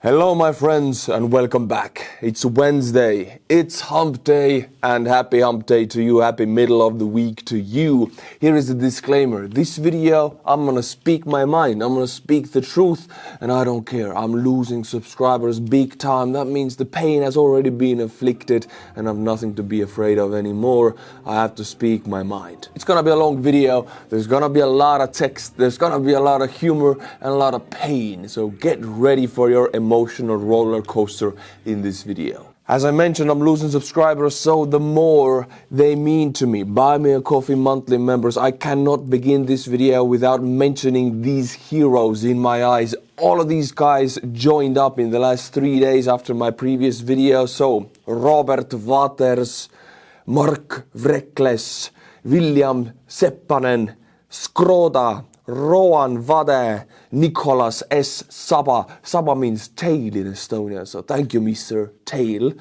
Hello my friends and welcome back. It's Wednesday, it's hump day, and happy hump day to you, happy middle of the week to you. Here is a disclaimer, this video I'm gonna speak my mind, I'm gonna speak the truth, and I don't care, I'm losing subscribers big time. That means the pain has already been inflicted and I've nothing to be afraid of anymore. I have to speak my mind. It's gonna be a long video, there's gonna be a lot of text, there's gonna be a lot of humor and a lot of pain, so get ready for your emotional roller coaster in this video. As I mentioned, I'm losing subscribers, so the more they mean to me. Buy me a coffee monthly members. I cannot begin this video without mentioning these heroes in my eyes. All of these guys joined up in the last 3 days after my previous video. So Robert Waters, Mark Vrekles, William Seppanen, Skroda, Roan Vade, Nicholas S. Saba. Saba means tail in Estonia, so thank you, Mr. Tail.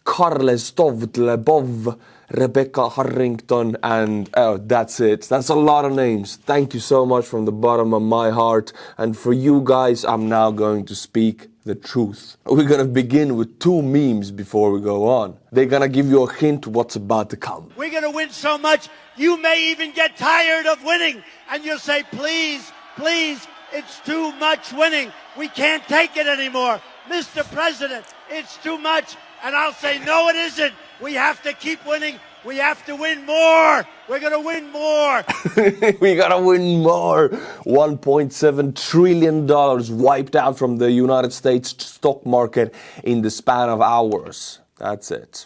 Carles Tovdlebov, Rebecca Harrington, and that's it. That's a lot of names. Thank you so much from the bottom of my heart. And for you guys, I'm now going to speak the truth. We're gonna begin with 2 memes before we go on. They're gonna give you a hint what's about to come. We're gonna win so much, you may even get tired of winning. And you'll say, please, please, it's too much winning. We can't take it anymore. Mr. President, it's too much. And I'll say, no, it isn't. We have to keep winning. We have to win more. We're going to win more. We got to win more. $1.7 trillion wiped out from the United States stock market in the span of hours. That's it.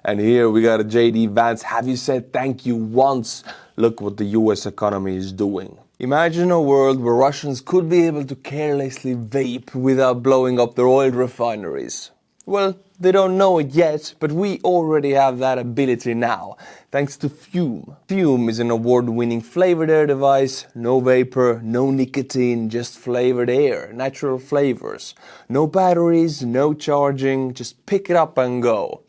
And here we got a JD Vance. Have you said thank you once? Look what the US economy is doing. Imagine a world where Russians could be able to carelessly vape without blowing up their oil refineries. Well, they don't know it yet, but we already have that ability now, thanks to Fume. Fume is an award-winning flavored air device, no vapor, no nicotine, just flavored air, natural flavors. No batteries, no charging, just pick it up and go.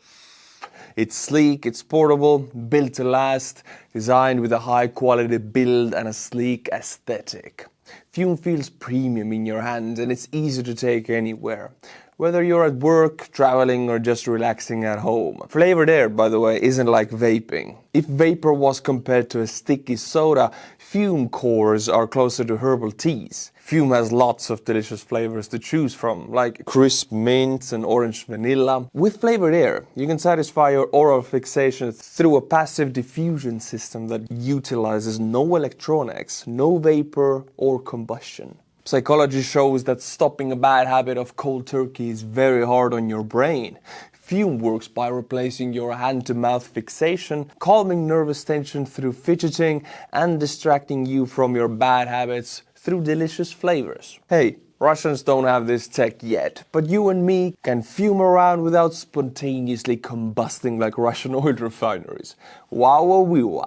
It's sleek, it's portable, built to last, designed with a high-quality build and a sleek aesthetic. Fume feels premium in your hand and it's easy to take anywhere. Whether you're at work, traveling, or just relaxing at home. Flavored air, by the way, isn't like vaping. If vapor was compared to a sticky soda, Fume cores are closer to herbal teas. Fume has lots of delicious flavors to choose from, like crisp mint and orange vanilla. With flavored air, you can satisfy your oral fixation through a passive diffusion system that utilizes no electronics, no vapor or combustion. Psychology shows that stopping a bad habit of cold turkey is very hard on your brain. Fume works by replacing your hand-to-mouth fixation, calming nervous tension through fidgeting, and distracting you from your bad habits through delicious flavors. Hey, Russians don't have this tech yet, but you and me can fume around without spontaneously combusting like Russian oil refineries. Wow.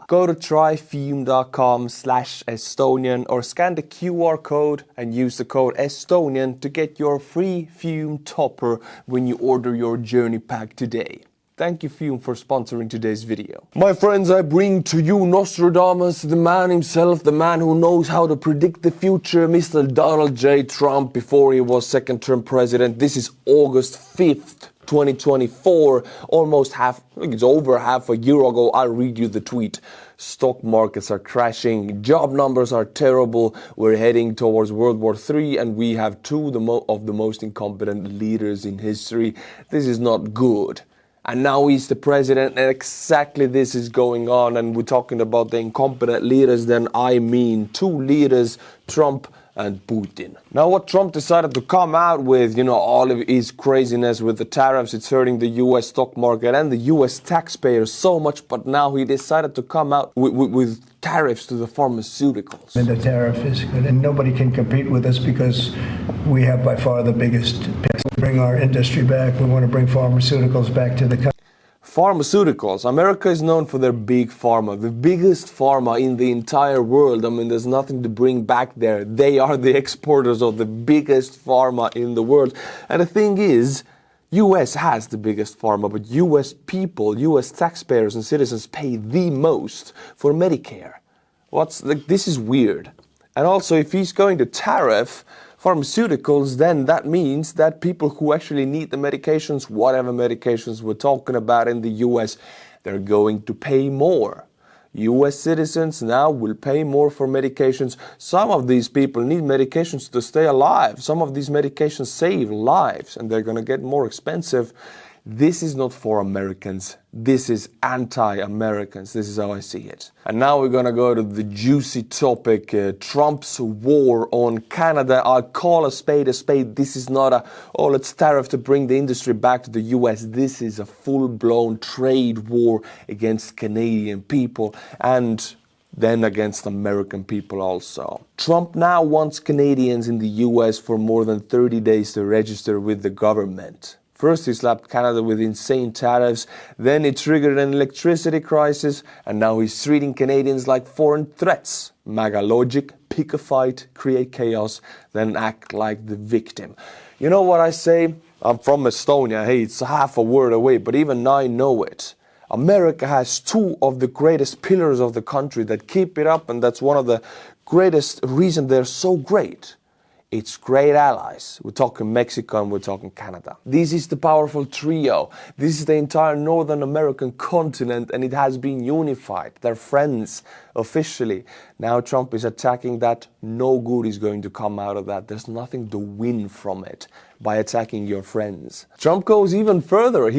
Go to tryfume.com/Estonian or scan the QR code and use the code Estonian to get your free Fume topper when you order your journey pack today. Thank you, Fume, for sponsoring today's video. My friends, I bring to you Nostradamus, the man himself, the man who knows how to predict the future, Mr. Donald J. Trump, before he was second-term president. This is August 5th, 2024, it's over half a year ago. I'll read you the tweet. Stock markets are crashing, job numbers are terrible, we're heading towards World War III, and we have two of the most incompetent leaders in history. This is not good. And now he's the president, and exactly this is going on. And we're talking about the incompetent leaders, then I mean 2 leaders, Trump and Putin. Now what Trump decided to come out with, all of his craziness with the tariffs, it's hurting the US stock market and the US taxpayers so much, but now he decided to come out with tariffs to the pharmaceuticals. And the tariff is good, and nobody can compete with us because we have by far the biggest. Bring our industry back. We want to bring pharmaceuticals back to the country. Pharmaceuticals. America is known for their big pharma, the biggest pharma in the entire world. I mean, there's nothing to bring back there. They are the exporters of the biggest pharma in the world. And the thing is, US has the biggest pharma, but US people, US taxpayers and citizens pay the most for Medicare. This is weird. And also, if he's going to tariff pharmaceuticals, then that means that people who actually need the medications, whatever medications we're talking about in the US, they're going to pay more. US citizens now will pay more for medications. Some of these people need medications to stay alive. Some of these medications save lives, and they're going to get more expensive. This is not for Americans. This is anti-Americans. This is how I see it. And now we're going to go to the juicy topic, Trump's war on Canada. I'll call a spade a spade. This is not a, oh, let's tariff to bring the industry back to the US. This is a full-blown trade war against Canadian people and then against American people also. Trump now wants Canadians in the US for more than 30 days to register with the government. First, he slapped Canada with insane tariffs, then he triggered an electricity crisis, and now he's treating Canadians like foreign threats. MAGA logic, pick a fight, create chaos, then act like the victim. You know what I say? I'm from Estonia. Hey, it's half a word away, but even I know it. America has two of the greatest pillars of the country that keep it up, and that's one of the greatest reasons they're so great. It's great allies. We're talking Mexico and we're talking Canada. This is the powerful trio. This is the entire Northern American continent, and it has been unified. They're friends officially. Now Trump is attacking that. No good is going to come out of that. There's nothing to win from it by attacking your friends. Trump goes even further.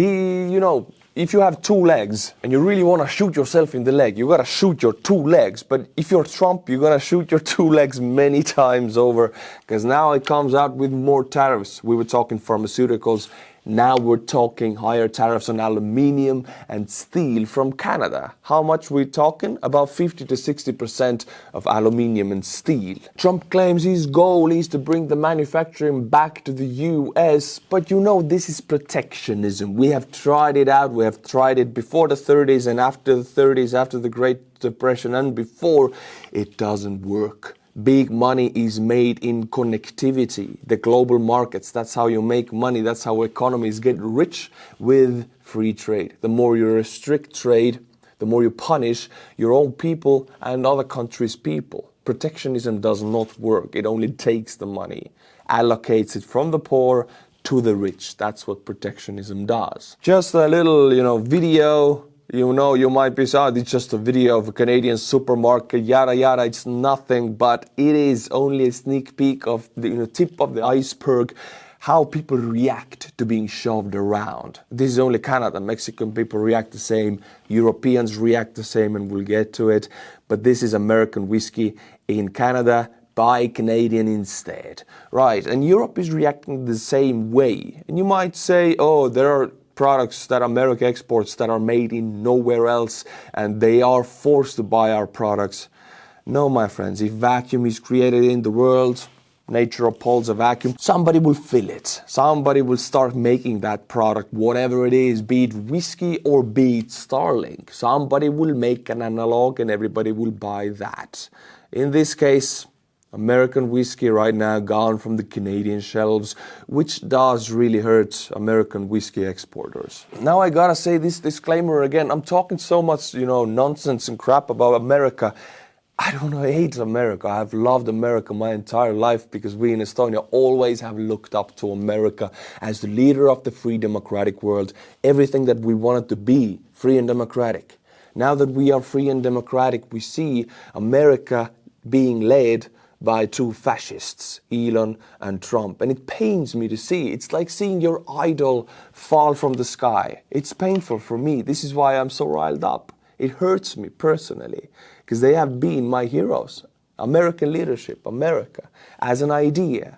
If you have two legs and you really want to shoot yourself in the leg, you got to shoot your two legs. But if you're Trump, you're going to shoot your two legs many times over, because now it comes out with more tariffs. We were talking pharmaceuticals. Now we're talking higher tariffs on aluminium and steel from Canada. How much we're talking? About 50 to 60% of aluminium and steel. Trump claims his goal is to bring the manufacturing back to the US, but you know this is protectionism. We have tried it out. We have tried it before the 30s and after the 30s, after the Great Depression and before. It doesn't work. Big money is made in connectivity, the global markets. That's how you make money. That's how economies get rich, with free trade. The more you restrict trade, the more you punish your own people and other countries' people. Protectionism does not work. It only takes the money, allocates it from the poor to the rich. That's what protectionism does. Just a little, video. You might be saying, it's just a video of a Canadian supermarket, yada yada. It's nothing, but it is only a sneak peek of the tip of the iceberg, how people react to being shoved around. This is only Canada. Mexican people react the same, Europeans react the same, and we'll get to it. But this is American whiskey in Canada. Buy Canadian instead. Right, and Europe is reacting the same way. And you might say, oh, there are products that America exports that are made in nowhere else, and they are forced to buy our products. No, my friends, if vacuum is created in the world, nature upholds a vacuum, somebody will fill it. Somebody will start making that product, whatever it is, be it whiskey or be it Starlink. Somebody will make an analog and everybody will buy that. In this case, American whiskey right now gone from the Canadian shelves, which does really hurt American whiskey exporters. Now I gotta say this disclaimer again. I'm talking so much, nonsense and crap about America. I hate America. I've loved America my entire life because we in Estonia always have looked up to America as the leader of the free democratic world. Everything that we wanted to be, free and democratic. Now that we are free and democratic, we see America being led by two fascists, Elon and Trump. And it pains me to see. It's like seeing your idol fall from the sky. It's painful for me. This is why I'm so riled up. It hurts me personally, because they have been my heroes. American leadership, America, as an idea.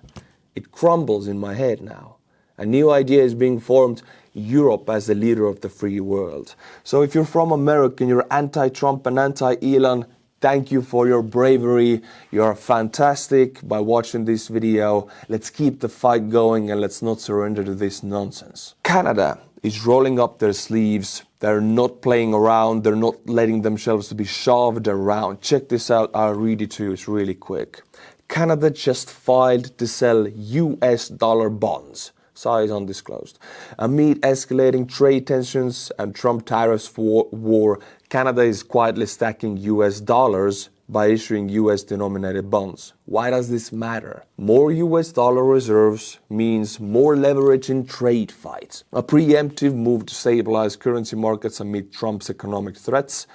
It crumbles in my head now. A new idea is being formed, Europe as the leader of the free world. So if you're from America and you're anti-Trump and anti-Elon, thank you for your bravery. You're fantastic by watching this video. Let's keep the fight going and let's not surrender to this nonsense. Canada is rolling up their sleeves. They're not playing around. They're not letting themselves to be shoved around. Check this out. I'll read it to you. It's really quick. Canada just filed to sell US dollar bonds. Size undisclosed. Amid escalating trade tensions and Trump tariffs for war, Canada is quietly stacking US dollars, by issuing US denominated bonds. Why does this matter? More US dollar reserves means more leverage in trade fights. A preemptive move to stabilize currency markets amid Trump's economic threats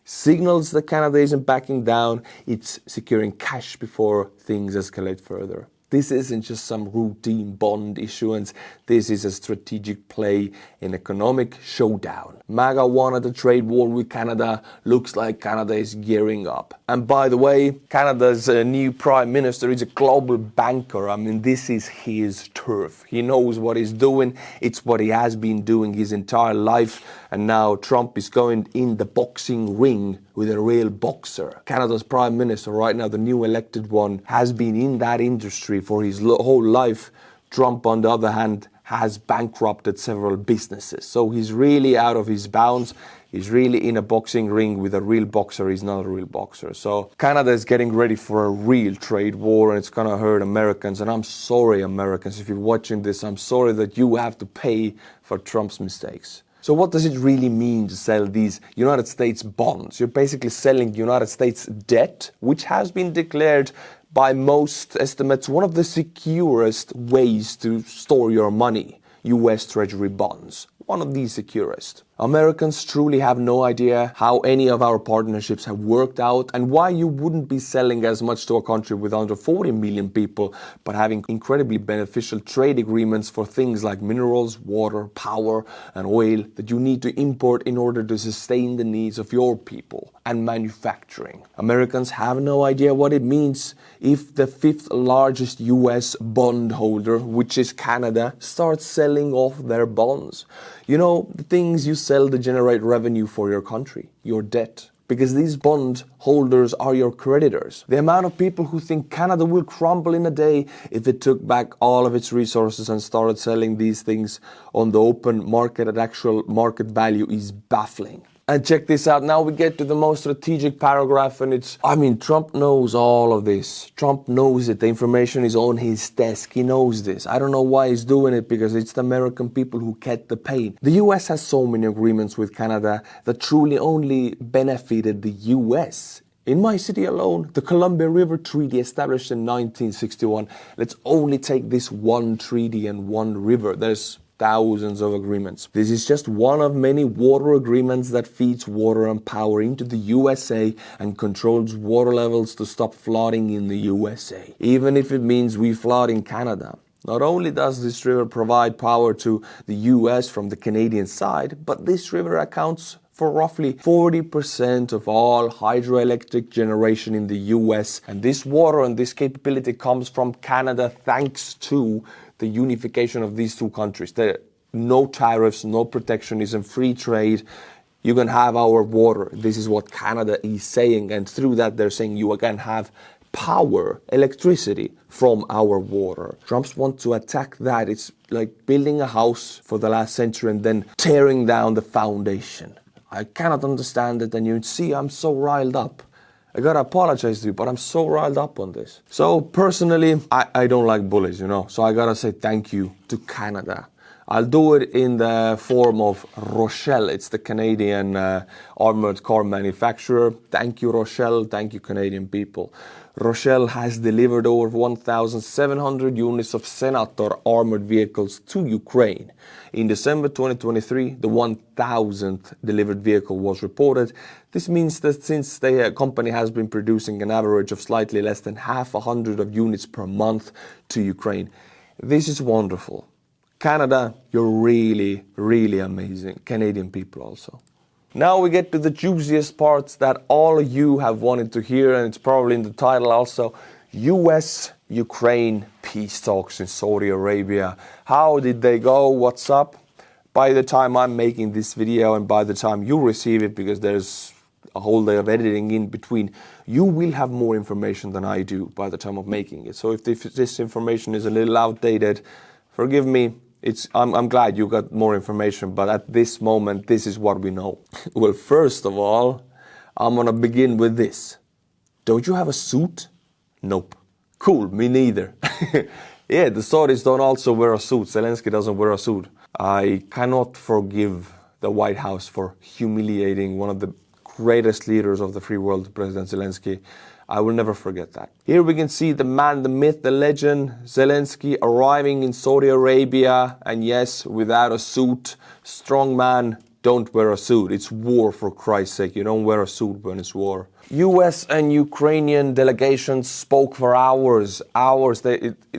signals that Canada isn't backing down, it's securing cash before things escalate further. This isn't just some routine bond issuance, this is a strategic play, an economic showdown. MAGA wanted a trade war with Canada, looks like Canada is gearing up. And by the way, Canada's new Prime Minister is a global banker. I mean, this is his turf. He knows what he's doing, it's what he has been doing his entire life, and now Trump is going in the boxing ring with a real boxer. Canada's Prime Minister right now, the new elected one, has been in that industry for his whole life. Trump, on the other hand, has bankrupted several businesses. So he's really out of his bounds. He's really in a boxing ring with a real boxer. He's not a real boxer. So Canada is getting ready for a real trade war, and it's gonna hurt Americans. And I'm sorry, Americans, if you're watching this, I'm sorry that you have to pay for Trump's mistakes. So what does it really mean to sell these United States bonds? You're basically selling United States debt, which has been declared by most estimates one of the securest ways to store your money. US Treasury bonds, one of the securest. Americans truly have no idea how any of our partnerships have worked out and why you wouldn't be selling as much to a country with under 40 million people, but having incredibly beneficial trade agreements for things like minerals, water, power, and oil that you need to import in order to sustain the needs of your people and manufacturing. Americans have no idea what it means if the fifth largest US bondholder, which is Canada, starts selling off their bonds. You know, the things you sell to generate revenue for your country, your debt. Because these bond holders are your creditors. The amount of people who think Canada will crumble in a day if it took back all of its resources and started selling these things on the open market at actual market value is baffling. And check this out, now we get to the most strategic paragraph, and Trump knows all of this. Trump knows it, the information is on his desk, he knows this. I don't know why he's doing it, because it's the American people who get the pain. The US has so many agreements with Canada that truly only benefited the US. In my city alone, the Columbia River Treaty established in 1961. Let's only take this one treaty and one river. There's thousands of agreements. This is just one of many water agreements that feeds water and power into the USA and controls water levels to stop flooding in the USA, even if it means we flood in Canada. Not only does this river provide power to the US from the Canadian side, but this river accounts for roughly 40% of all hydroelectric generation in the US. And this water and this capability comes from Canada thanks to the unification of these two countries. There are no tariffs, no protectionism, free trade. You can have our water. This is what Canada is saying. And through that, they're saying you can have power, electricity from our water. Trumps want to attack that. It's like building a house for the last century and then tearing down the foundation. I cannot understand it, and you see I'm so riled up. I gotta apologize to you, but I'm so riled up on this. So personally, I don't like bullies, so I gotta say thank you to Canada. I'll do it in the form of Rochel. It's the Canadian armored car manufacturer. Thank you, Rochel. Thank you, Canadian people. Rochel has delivered over 1,700 units of Senator armored vehicles to Ukraine. In December 2023, the 1,000th delivered vehicle was reported. This means that since the company has been producing an average of slightly less than half a hundred of units per month to Ukraine. This is wonderful. Canada, you're really, really amazing. Canadian people also. Now we get to the juiciest parts that all of you have wanted to hear, and it's probably in the title also. US-Ukraine peace talks in Saudi Arabia. How did they go? What's up? By the time I'm making this video and by the time you receive it, because there's a whole day of editing in between, you will have more information than I do by the time of making it. So if this information is a little outdated, forgive me. I'm glad you got more information, but at this moment, this is what we know. Well, first of all, I'm gonna begin with this. Don't you have a suit? Nope. Cool, me neither. Yeah, the Saudis don't also wear a suit. Zelensky doesn't wear a suit. I cannot forgive the White House for humiliating one of the greatest leaders of the free world, President Zelensky. I will never forget that. Here we can see the man, the myth, the legend, Zelensky arriving in Saudi Arabia. And yes, without a suit, strong man, don't wear a suit. It's war, for Christ's sake. You don't wear a suit when it's war. US and Ukrainian delegations spoke for hours.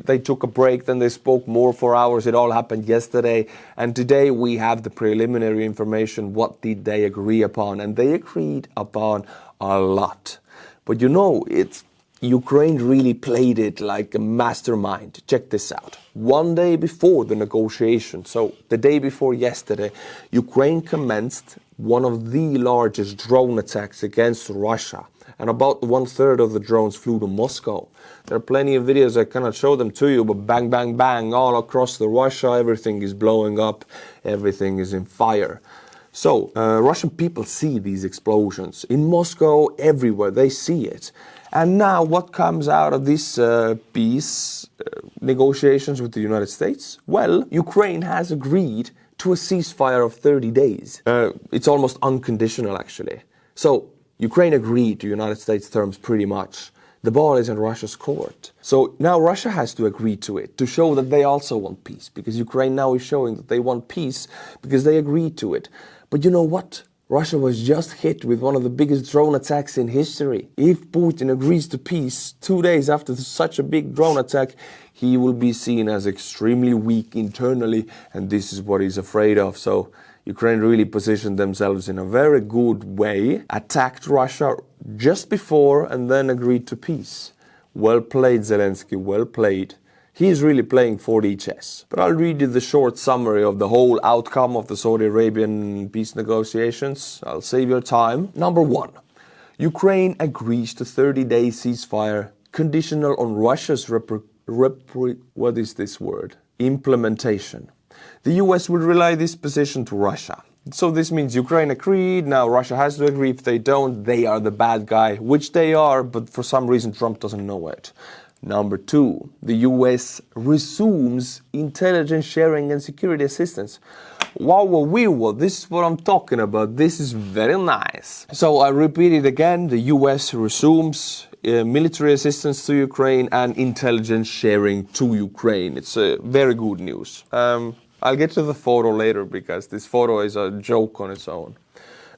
They took a break, then they spoke more for hours. It all happened yesterday. And today we have the preliminary information. What did they agree upon? And they agreed upon a lot. But you know, Ukraine really played it like a mastermind. Check this out. One day before the negotiation, so the day before yesterday, Ukraine commenced one of the largest drone attacks against Russia. And about 1/3 of the drones flew to Moscow. There are plenty of videos, I cannot show them to you, but bang, bang, bang, all across the Russia, everything is blowing up, everything is in fire. So, Russian people see these explosions. In Moscow, everywhere, they see it. And now what comes out of this peace negotiations with the United States? Well, Ukraine has agreed to a ceasefire of 30 days. It's almost unconditional, actually. So, Ukraine agreed to United States terms pretty much. The ball is in Russia's court. So now Russia has to agree to it to show that they also want peace, because Ukraine now is showing that they want peace because they agreed to it. But you know what? Russia was just hit with one of the biggest drone attacks in history. If Putin agrees to peace 2 days after such a big drone attack, he will be seen as extremely weak internally, and this is what he's afraid of. So Ukraine really positioned themselves in a very good way, attacked Russia just before and then agreed to peace. Well played, Zelensky, well played. He is really playing 4D chess. But I'll read you the short summary of the whole outcome of the Saudi Arabian peace negotiations. I'll save your time. Number 1. Ukraine agrees to 30-day ceasefire conditional on Russia's implementation. The US will relay this position to Russia. So this means Ukraine agreed, now Russia has to agree. If they don't, they are the bad guy, which they are, but for some reason Trump doesn't know it. Number 2, the US resumes intelligence sharing and security assistance. Wow, this is what I'm talking about. This is very nice. So I repeat it again, the US resumes military assistance to Ukraine and intelligence sharing to Ukraine. It's very good news. I'll get to the photo later because this photo is a joke on its own.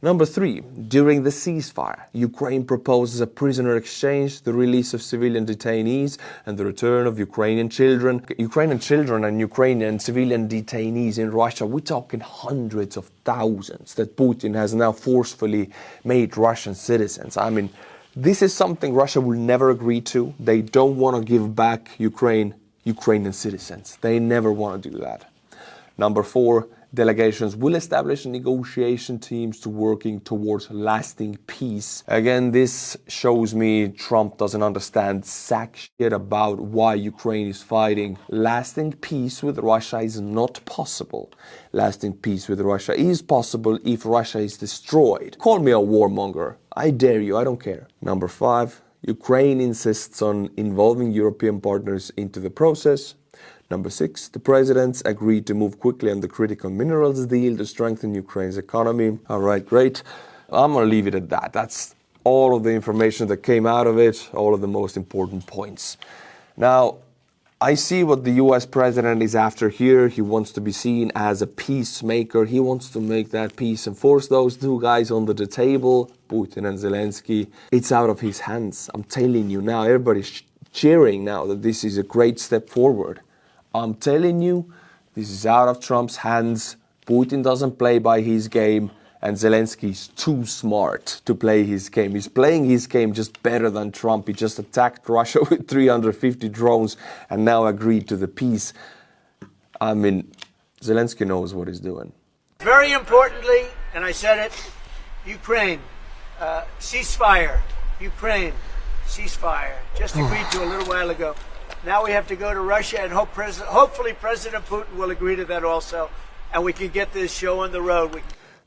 Number 3, during the ceasefire, Ukraine proposes a prisoner exchange, the release of civilian detainees, and the return of Ukrainian children. Ukrainian children and Ukrainian civilian detainees in Russia, we're talking hundreds of thousands that Putin has now forcefully made Russian citizens. I mean, this is something Russia will never agree to. They don't want to give back Ukrainian citizens. They never want to do that. Number 4, delegations will establish negotiation teams to working towards lasting peace. Again, this shows me Trump doesn't understand sack shit about why Ukraine is fighting. Lasting peace with Russia is not possible. Lasting peace with Russia is possible if Russia is destroyed. Call me a warmonger. I dare you, I don't care. Number 5, Ukraine insists on involving European partners into the process. Number 6, the presidents agreed to move quickly on the critical minerals deal to strengthen Ukraine's economy. All right, great. I'm going to leave it at that. That's all of the information that came out of it, all of the most important points. Now, I see what the US president is after here. He wants to be seen as a peacemaker. He wants to make that peace and force those two guys under the table, Putin and Zelensky. It's out of his hands. I'm telling you now, everybody's cheering now that this is a great step forward. I'm telling you, this is out of Trump's hands. Putin doesn't play by his game, and Zelensky is too smart to play his game. He's playing his game just better than Trump. He just attacked Russia with 350 drones and now agreed to the peace. I mean, Zelensky knows what he's doing. Very importantly, and I said it, Ukraine, ceasefire. Ukraine, ceasefire. Just agreed to a little while ago. Now we have to go to Russia and hopefully President Putin will agree to that also, and we can get this show on the road.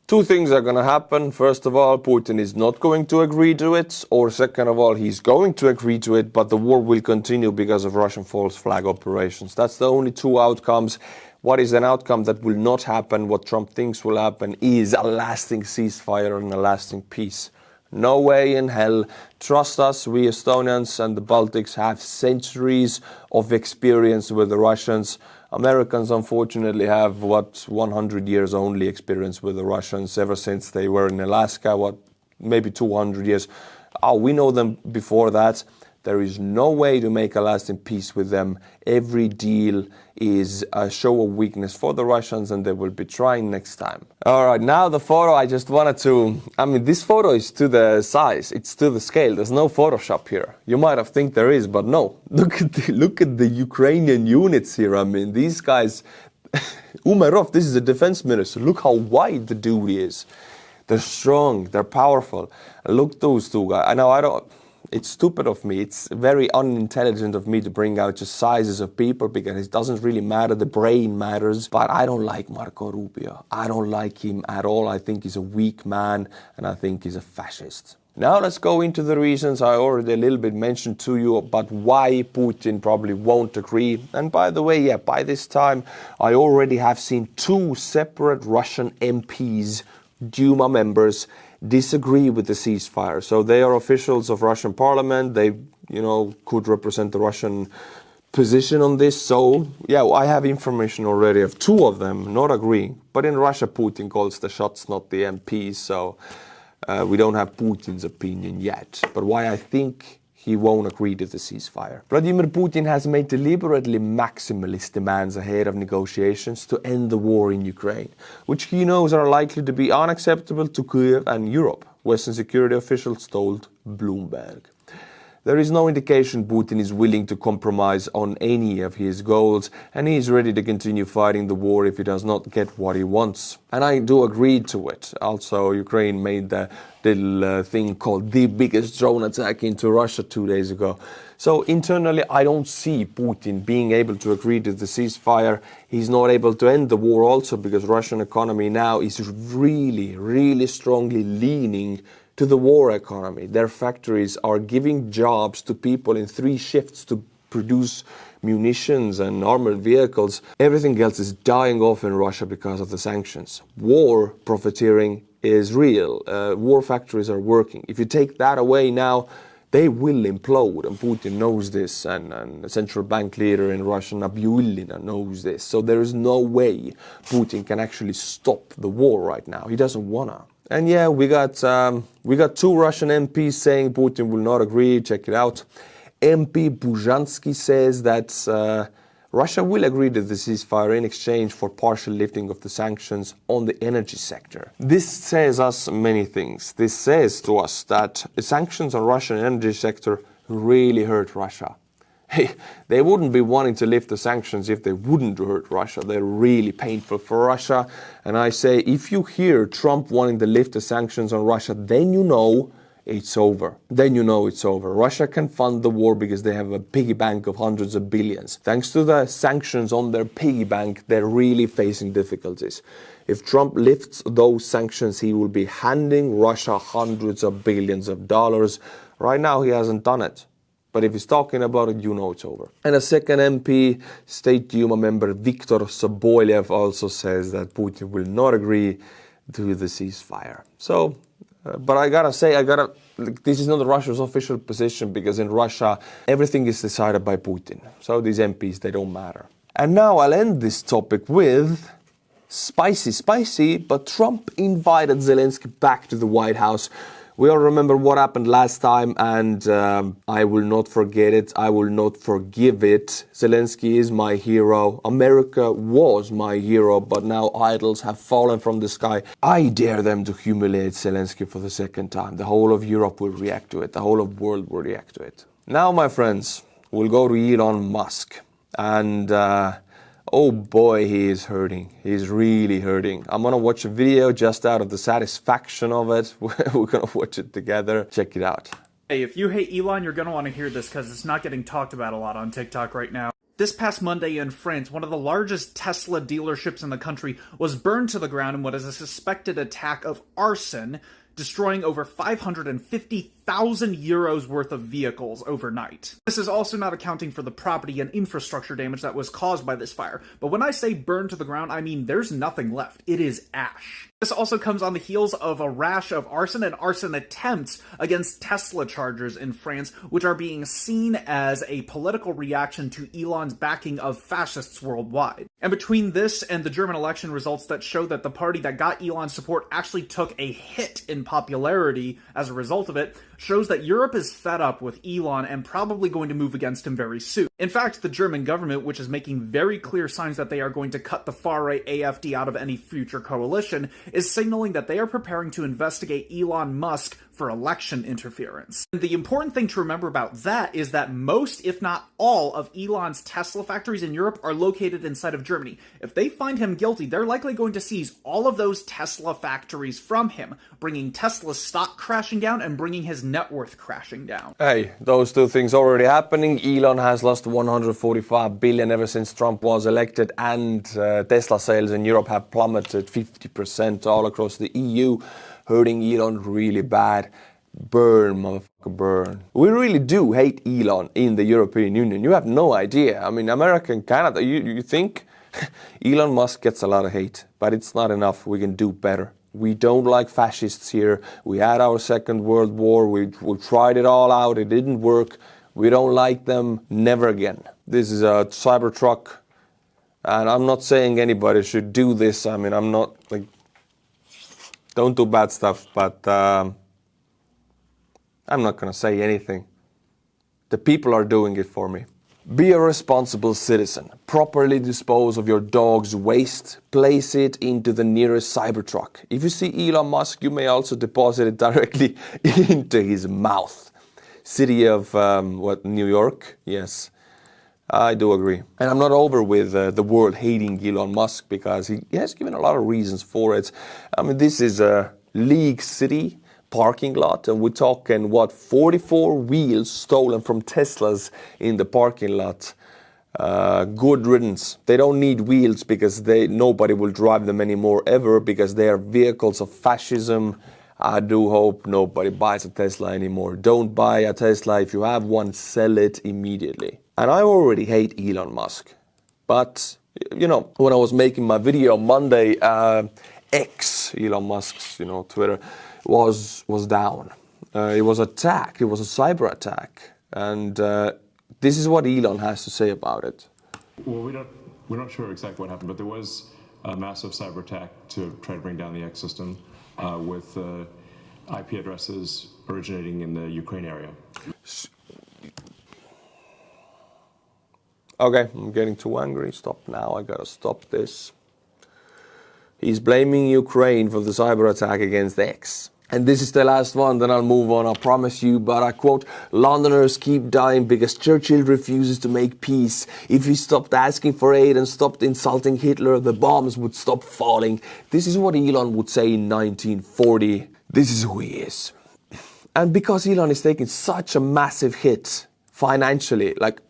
Two things are going to happen. First of all, Putin is not going to agree to it, or second of all, he's going to agree to it, but the war will continue because of Russian false flag operations. That's the only two outcomes. What is an outcome that will not happen, what Trump thinks will happen, is a lasting ceasefire and a lasting peace. No way in hell. Trust us, we Estonians and the Baltics have centuries of experience with the Russians. Americans unfortunately have, 100 years only experience with the Russians ever since they were in Alaska, maybe 200 years. Oh, we know them before that. There is no way to make a lasting peace with them. Every deal is a show of weakness for the Russians, and they will be trying next time. All right, now the photo, I just wanted to... this photo is to the size, it's to the scale. There's no Photoshop here. You might have think there is, but no. Look at the Ukrainian units here. These guys... Umerov, this is a defense minister. Look how wide the dude is. They're strong, they're powerful. Look, those two guys. I know I don't... It's stupid of me, it's very unintelligent of me to bring out just sizes of people because it doesn't really matter, the brain matters. But I don't like Marco Rubio. I don't like him at all. I think he's a weak man and I think he's a fascist. Now let's go into the reasons I already a little bit mentioned to you about why Putin probably won't agree. And by the way, yeah, by this time I already have seen 2 separate Russian MPs, Duma members, disagree with the ceasefire. So they are officials of Russian parliament. They, could represent the Russian position on this. So, yeah, I have information already of 2 of them not agreeing. But in Russia, Putin calls the shots, not the MPs. So we don't have Putin's opinion yet. But why I think he won't agree to the ceasefire. Vladimir Putin has made deliberately maximalist demands ahead of negotiations to end the war in Ukraine, which he knows are likely to be unacceptable to Kyiv and Europe, Western security officials told Bloomberg. There is no indication Putin is willing to compromise on any of his goals, and he is ready to continue fighting the war if he does not get what he wants. And I do agree to it. Also, Ukraine made the little thing called the biggest drone attack into Russia 2 days ago. So internally, I don't see Putin being able to agree to the ceasefire. He's not able to end the war also because Russian economy now is really, really strongly leaning to the war economy. Their factories are giving jobs to people in 3 shifts to produce munitions and armored vehicles. Everything else is dying off in Russia because of the sanctions. War profiteering is real. War factories are working. If you take that away now, they will implode, and Putin knows this, and the central bank leader in Russia, Nabiullina, knows this. So there is no way Putin can actually stop the war right now. He doesn't wanna. And yeah, we got 2 Russian MPs saying Putin will not agree. Check it out. MP Buzhansky says that Russia will agree to the ceasefire in exchange for partial lifting of the sanctions on the energy sector. This says us many things. This says to us that the sanctions on Russian energy sector really hurt Russia. They wouldn't be wanting to lift the sanctions if they wouldn't hurt Russia. They're really painful for Russia. And I say, if you hear Trump wanting to lift the sanctions on Russia, then you know it's over. Then you know it's over. Russia can fund the war because they have a piggy bank of hundreds of billions. Thanks to the sanctions on their piggy bank, they're really facing difficulties. If Trump lifts those sanctions, he will be handing Russia hundreds of billions of dollars. Right now, he hasn't done it. But if he's talking about it, you know it's over. And a second MP, State Duma member Viktor Sobolev, also says that Putin will not agree to the ceasefire. So, but I gotta say, this is not Russia's official position because in Russia, everything is decided by Putin. So these MPs, they don't matter. And now I'll end this topic with spicy, but Trump invited Zelensky back to the White House. We all remember what happened last time, and I will not forget it. I will not forgive it. Zelensky is my hero. America was my hero, but now idols have fallen from the sky. I dare them to humiliate Zelensky for the second time. The whole of Europe will react to it. The whole of the world will react to it. Now, my friends, we'll go to Elon Musk. And oh boy, he is hurting. He's really hurting. I'm gonna watch a video just out of the satisfaction of it. We're gonna watch it together. Check it out. Hey, if you hate Elon, you're gonna want to hear this because it's not getting talked about a lot on TikTok right now. This past Monday in France, one of the largest Tesla dealerships in the country was burned to the ground in what is a suspected attack of arson, destroying over 550,000 1,000 euros worth of vehicles overnight. This is also not accounting for the property and infrastructure damage that was caused by this fire. But when I say burned to the ground, I mean there's nothing left. It is ash. This also comes on the heels of a rash of arson and arson attempts against Tesla chargers in France, which are being seen as a political reaction to Elon's backing of fascists worldwide. And between this and the German election results that show that the party that got Elon's support actually took a hit in popularity as a result of it, shows that Europe is fed up with Elon and probably going to move against him very soon. In fact, the German government, which is making very clear signs that they are going to cut the far-right AfD out of any future coalition, is signaling that they are preparing to investigate Elon Musk for election interference. And the important thing to remember about that is that most, if not all, of Elon's Tesla factories in Europe are located inside of Germany. If they find him guilty, they're likely going to seize all of those Tesla factories from him, bringing Tesla's stock crashing down and bringing his net worth crashing down. Hey, those two things already happening. Elon has lost 145 billion ever since Trump was elected, and Tesla sales in Europe have plummeted 50% all across the EU, hurting Elon really bad. Burn, motherfucker, burn. We really do hate Elon in the European Union. You have no idea. I mean, America and Canada, you think Elon Musk gets a lot of hate, but it's not enough. We can do better. We don't like fascists here. We had our Second World War. We tried it all out. It didn't work. We don't like them. Never again. This is a Cybertruck, and I'm not saying anybody should do this. I mean, I'm not like, don't do bad stuff, but I'm not going to say anything. The people are doing it for me. Be a responsible citizen. Properly dispose of your dog's waste. Place it into the nearest Cybertruck. If you see Elon Musk, you may also deposit it directly into his mouth. City of, New York? Yes, I do agree. And I'm not over with the world hating Elon Musk, because he has given a lot of reasons for it. I mean, this is a league city parking lot, and we're talking, 44 wheels stolen from Teslas in the parking lot. Good riddance. They don't need wheels because nobody will drive them anymore ever, because they are vehicles of fascism. I do hope nobody buys a Tesla anymore. Don't buy a Tesla. If you have one, sell it immediately. And I already hate Elon Musk. But, you know, when I was making my video on Monday, X, Elon Musk's, Twitter, was down. It was attacked. It was a cyber attack. And this is what Elon has to say about it. Well, we're not sure exactly what happened, but there was a massive cyber attack to try to bring down the X system with IP addresses originating in the Ukraine area. Okay, I'm getting too angry. Stop now. I gotta stop this. He's blaming Ukraine for the cyber attack against X. And this is the last one, then I'll move on, I promise you. But I quote, Londoners keep dying because Churchill refuses to make peace. If he stopped asking for aid and stopped insulting Hitler, the bombs would stop falling. This is what Elon would say in 1940. This is who he is. And because Elon is taking such a massive hit financially, like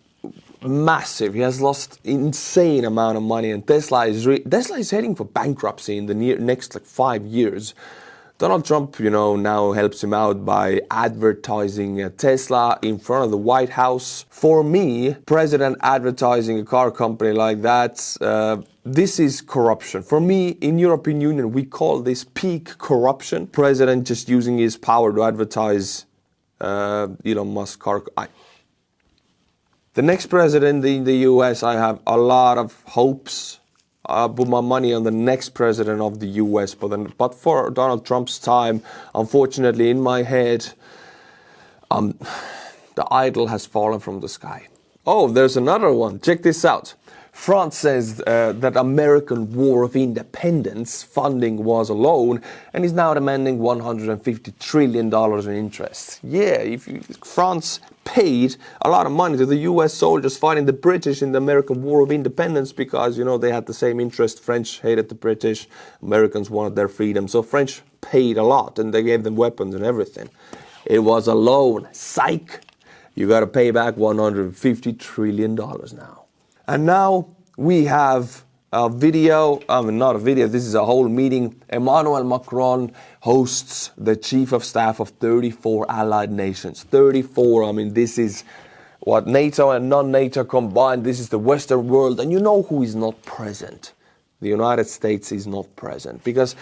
massive, he has lost insane amount of money, and Tesla is heading for bankruptcy in the next 5 years. Donald Trump, now helps him out by advertising Tesla in front of the White House. For me, president advertising a car company like that, this is corruption. For me, in European Union, we call this peak corruption. President just using his power to advertise Elon Musk car. The next president in the US, I have a lot of hopes. I put my money on the next president of the US, but for Donald Trump's time, unfortunately, in my head, the idol has fallen from the sky. Oh, there's another one. Check this out. France says that American War of Independence funding was a loan and is now demanding $150 trillion in interest. Yeah, France paid a lot of money to the US soldiers fighting the British in the American War of Independence because, they had the same interest. French hated the British, Americans wanted their freedom. So French paid a lot and they gave them weapons and everything. It was a loan. Psych! You got to pay back $150 trillion now. And now we have video, not a video, this is a whole meeting. Emmanuel Macron hosts the chief of staff of 34 allied nations. 34, I mean, this is what NATO and non-NATO combined. This is the Western world. And you know who is not present? The United States is not present because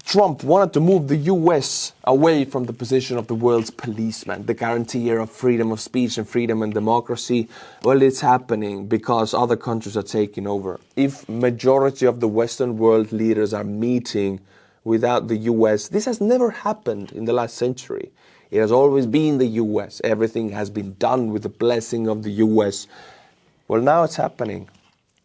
Trump wanted to move the US away from the position of the world's policeman, the guarantor of freedom of speech and freedom and democracy. Well, it's happening because other countries are taking over. If majority of the Western world leaders are meeting without the US, this has never happened in the last century. It has always been the US. Everything has been done with the blessing of the US. Well, now it's happening.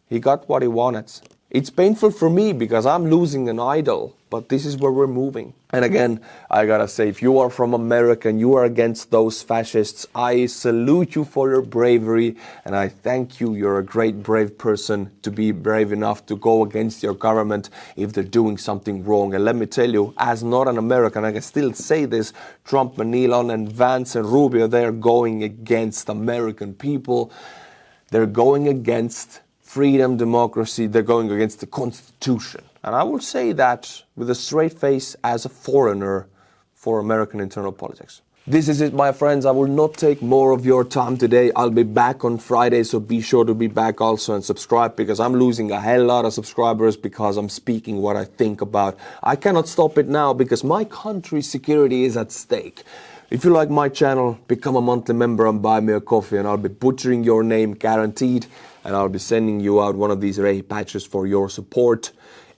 He got what he wanted. It's painful for me because I'm losing an idol, but this is where we're moving. And again, I gotta say, if you are from America and you are against those fascists, I salute you for your bravery and I thank you. You're a great, brave person to be brave enough to go against your government if they're doing something wrong. And let me tell you, as not an American, I can still say this, Trump and Elon and Vance and Rubio, they're going against American people. They're going against freedom, democracy, they're going against the Constitution. And I will say that with a straight face as a foreigner for American internal politics. This is it, my friends. I will not take more of your time today. I'll be back on Friday, so be sure to be back also and subscribe because I'm losing a hell lot of subscribers because I'm speaking what I think about. I cannot stop it now because my country's security is at stake. If you like my channel, become a monthly member and buy me a coffee and I'll be butchering your name guaranteed and I'll be sending you out one of these Rehi patches for your support.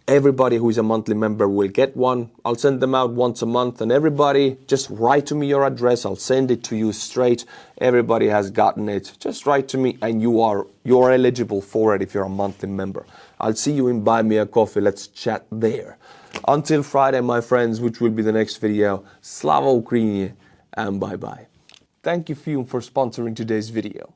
Everybody who is a monthly member will get one. I'll send them out once a month and everybody just write to me your address. I'll send it to you straight. Everybody has gotten it. Just write to me and you're eligible for it if you're a monthly member. I'll see you in Buy Me a Coffee. Let's chat there. Until Friday, my friends, which will be the next video. Slava Ukraini and bye-bye. Thank you, Fume, for sponsoring today's video.